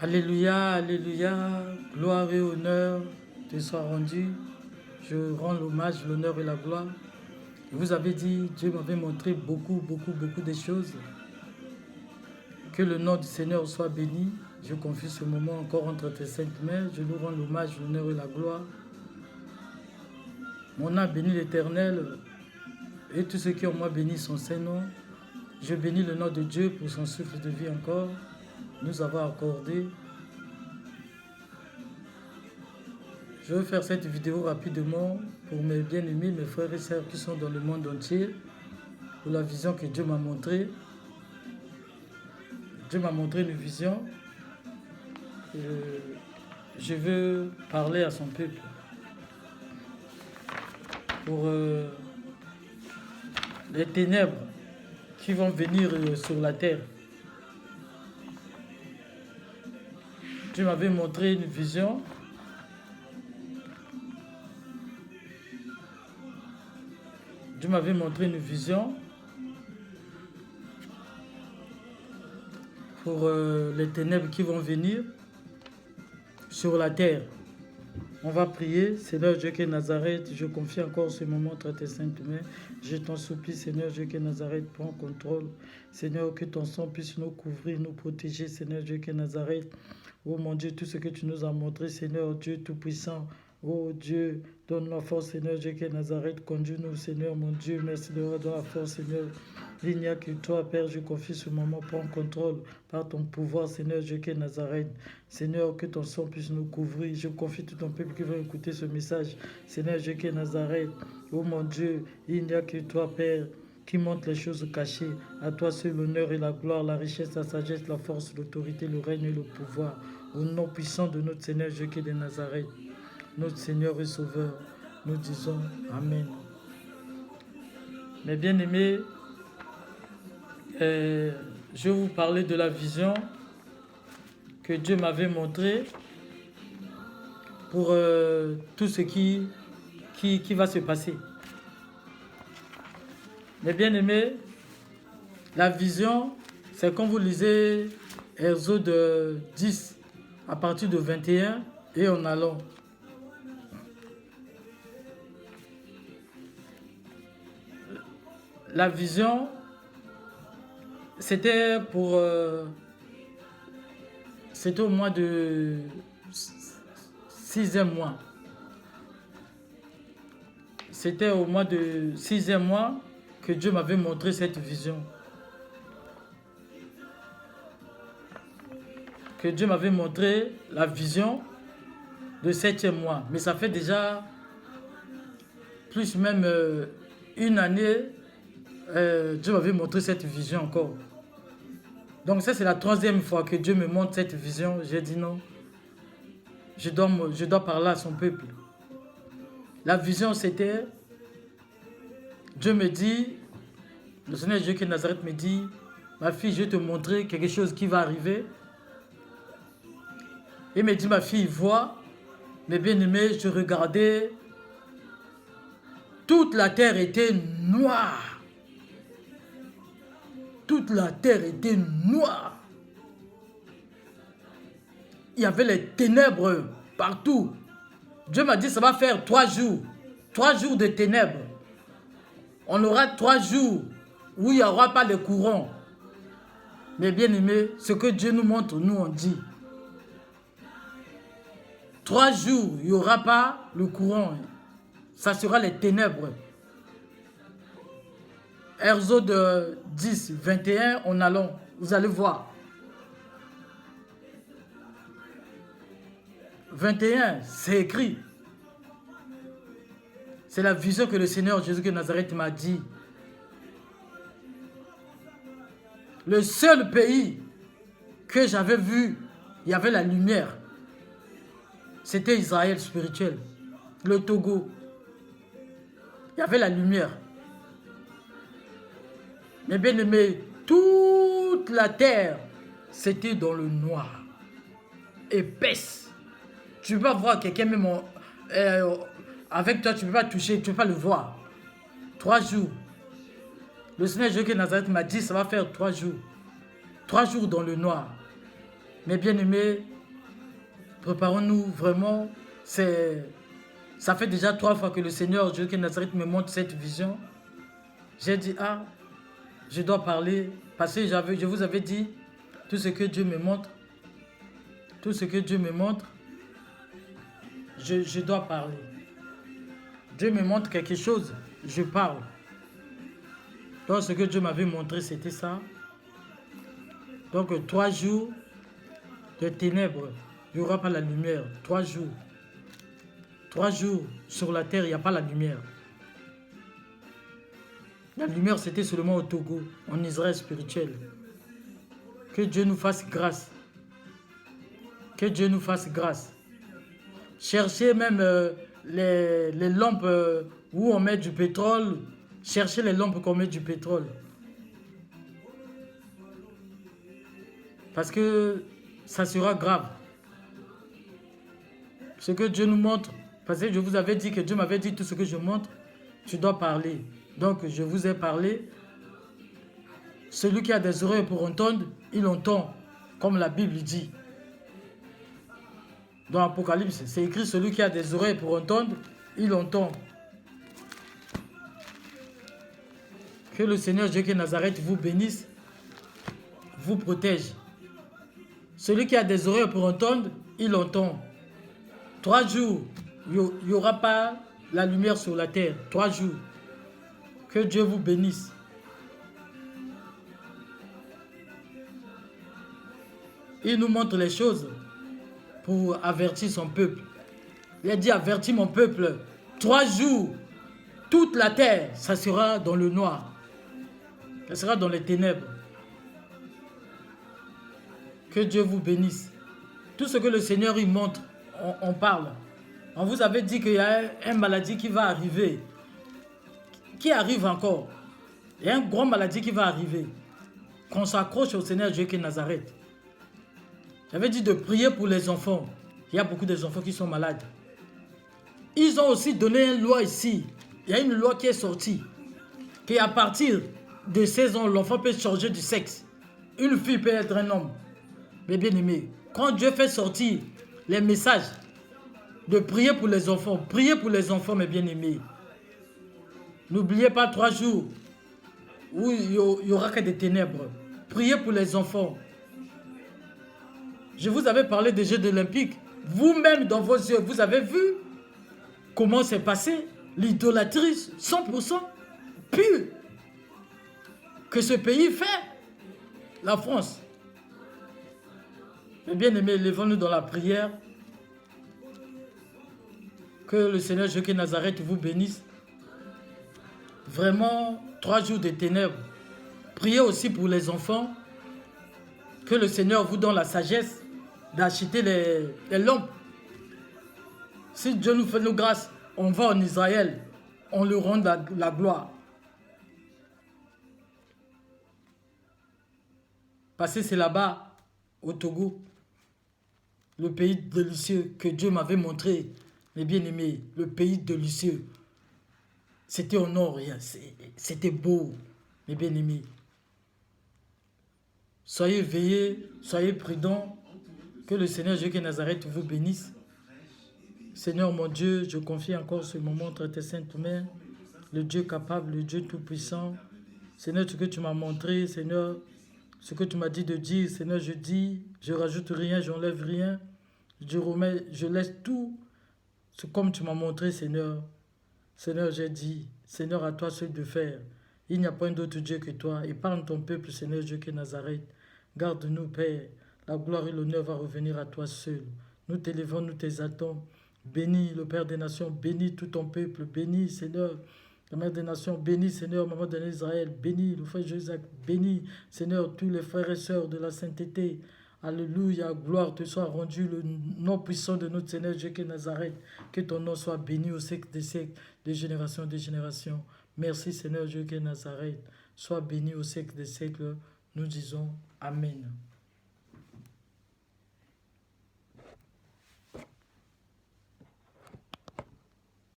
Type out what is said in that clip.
Alléluia, Alléluia, gloire et honneur te soient rendus. Je rends l'hommage, l'honneur et la gloire. Vous avez dit, Dieu m'avait montré beaucoup de choses. Que le nom du Seigneur soit béni. Je confie ce moment encore entre tes saintes mains. Je lui rends l'hommage, l'honneur et la gloire. Mon âme bénit l'Éternel et tous ceux qui ont moi béni son Saint-Nom. Je bénis le nom de Dieu pour son souffle de vie encore. Nous avons accordé. Je vais faire cette vidéo rapidement pour mes bien-aimés, mes frères et sœurs qui sont dans le monde entier, pour la vision que Dieu m'a montrée. Dieu m'a montré une vision. Je veux parler à son peuple pour les ténèbres qui vont venir sur la terre. Dieu m'avait montré une vision. Dieu m'avait montré une vision pour les ténèbres qui vont venir sur la terre. On va prier. Seigneur Dieu qui est Nazareth, je confie encore ce moment entre tes saintes mains. Je t'en supplie, Seigneur Dieu qui est Nazareth, prends contrôle. Seigneur, que ton sang puisse nous couvrir, nous protéger, Seigneur Dieu qui est Nazareth. Oh mon Dieu, tout ce que tu nous as montré, Seigneur Dieu Tout-Puissant. Oh Dieu, donne la force, Seigneur Dieu qui est Nazareth. Conduis-nous, Seigneur, mon Dieu. Merci de donner la force, Seigneur. Il n'y a que toi, Père, je confie ce moment. Prends contrôle par ton pouvoir, Seigneur Dieu qui est Nazareth. Seigneur, que ton sang puisse nous couvrir. Je confie tout ton peuple qui va écouter ce message. Seigneur Dieu qui est Nazareth. Oh mon Dieu, il n'y a que toi, Père, qui montre les choses cachées. À toi seul l'honneur et la gloire, la richesse, la sagesse, la force, l'autorité, le règne et le pouvoir. Au nom puissant de notre Seigneur Dieu qui est de Nazareth, notre Seigneur et Sauveur, nous disons Amen. Mes bien-aimés, je vais vous parler de la vision que Dieu m'avait montrée pour tout ce qui va se passer. Mes bien-aimés, la vision, c'est quand vous lisez Exode 10 à partir de 21 et en allant. La vision, c'était pour... c'était au mois de 6e mois. C'était au mois de 6e mois que Dieu m'avait montré cette vision. Que Dieu m'avait montré la vision de 7e mois. Mais ça fait déjà plus même une année, Dieu m'avait montré cette vision encore. Donc ça c'est la 3e fois que Dieu me montre cette vision. J'ai dit non, je dois parler à son peuple. La vision c'était, Dieu me dit, le Seigneur Dieu qui est Nazareth me dit, ma fille, je vais te montrer quelque chose qui va arriver. Il me dit, ma fille, vois, mes bien-aimés, je regardais, toute la terre était noire. Toute la terre était noire. Il y avait les ténèbres partout. Dieu m'a dit, ça va faire 3 jours. 3 jours de ténèbres. On aura 3 jours où il n'y aura pas de courant. Mais bien aimé, ce que Dieu nous montre, nous on dit. 3 jours, il n'y aura pas le courant. Ça sera les ténèbres. Exode 10, 21, en allant. Vous allez voir. 21, c'est écrit. C'est la vision que le Seigneur Jésus de Nazareth m'a dit. Le seul pays que j'avais vu, il y avait la lumière. C'était Israël spirituel. Le Togo. Il y avait la lumière. Mais bien aimé, toute la terre, c'était dans le noir. Épaisse. Tu peux pas voir quelqu'un même avec toi, tu ne peux pas toucher, tu ne peux pas le voir. 3 jours. Le Seigneur Jésus de Nazareth m'a dit, ça va faire 3 jours. 3 jours dans le noir. Mes bien-aimés, préparons-nous vraiment. Ça fait déjà 3 fois que le Seigneur Jésus de Nazareth me montre cette vision. J'ai dit, ah, je dois parler. Parce que je vous avais dit, tout ce que Dieu me montre, tout ce que Dieu me montre, je dois parler. Dieu me montre quelque chose, je parle. Donc ce que Dieu m'avait montré, c'était ça. Donc 3 jours de ténèbres, il n'y aura pas la lumière. 3 jours. 3 jours sur la terre, il n'y a pas la lumière. La lumière, c'était seulement au Togo, en Israël spirituel. Que Dieu nous fasse grâce. Que Dieu nous fasse grâce. Cherchez même les lampes où on met du pétrole. Cherchez les lampes qu'on met du pétrole. Parce que ça sera grave. Ce que Dieu nous montre, parce que je vous avais dit que Dieu m'avait dit tout ce que je montre, tu dois parler. Donc je vous ai parlé. Celui qui a des oreilles pour entendre, il entend, comme la Bible dit. Dans l'Apocalypse, c'est écrit, celui qui a des oreilles pour entendre, il entend. Que le Seigneur Dieu qui est Nazareth vous bénisse, vous protège. Celui qui a des oreilles pour entendre, il entend. 3 jours, il n'y aura pas la lumière sur la terre. 3 jours. Que Dieu vous bénisse. Il nous montre les choses pour avertir son peuple. Il a dit, avertis mon peuple. 3 jours, toute la terre, ça sera dans le noir. Ça sera dans les ténèbres. Que Dieu vous bénisse. Tout ce que le Seigneur il montre, on parle. On vous avait dit qu'il y a une maladie qui va arriver. Qui arrive encore? Il y a une grande maladie qui va arriver. Qu'on s'accroche au Seigneur Dieu qui est Nazareth. J'avais dit de prier pour les enfants. Il y a beaucoup d'enfants qui sont malades. Ils ont aussi donné une loi ici. Il y a une loi qui est sortie. Qu'à partir de 16 ans, l'enfant peut changer de sexe. Une fille peut être un homme. Mais bien aimé, quand Dieu fait sortir les messages de prier pour les enfants, mes bien aimés. N'oubliez pas 3 jours où il n'y aura que des ténèbres. Priez pour les enfants. Je vous avais parlé des Jeux olympiques. Vous-même, dans vos yeux, vous avez vu comment c'est passé l'idolâtrie 100% pure que ce pays fait, la France. Mais bien aimés, levons-nous dans la prière. Que le Seigneur Jésus de Nazareth vous bénisse. Vraiment, 3 jours de ténèbres. Priez aussi pour les enfants. Que le Seigneur vous donne la sagesse d'acheter les lampes. Si Dieu nous fait nos grâces, on va en Israël. On lui rend la gloire. Parce que c'est là-bas, au Togo, le pays délicieux que Dieu m'avait montré, mes bien-aimés, le pays délicieux. C'était au nord, c'était beau, mes bien-aimés. Soyez veillés, soyez prudents, que le Seigneur Jésus de Nazareth vous bénisse. Seigneur mon Dieu, je confie encore ce moment entre tes saintes mains, le Dieu capable, le Dieu tout-puissant. Seigneur, ce que tu m'as montré, Seigneur, ce que tu m'as dit de dire, Seigneur, je dis, je rajoute rien, j'enlève rien, je laisse tout, comme tu m'as montré, Seigneur. Seigneur, j'ai dit, Seigneur, à toi seul de faire. Il n'y a pas d'autre Dieu que toi. Épargne ton peuple, Seigneur Dieu qui est Nazareth. Garde-nous, Père. La gloire et l'honneur va revenir à toi seul. Nous t'élevons, nous t'exaltons. Bénis le Père des Nations, bénis tout ton peuple, bénis, Seigneur, la Mère des Nations, bénis, Seigneur, Maman d'Israël, bénis le frère Joseph, bénis, Seigneur, tous les frères et sœurs de la sainteté. Alléluia, gloire te soit rendue, le nom puissant de notre Seigneur Dieu qui est Nazareth. Que ton nom soit béni au siècle des siècles, des générations, des générations. Merci Seigneur Dieu qui est Nazareth. Sois béni au siècle des siècles. Nous disons Amen.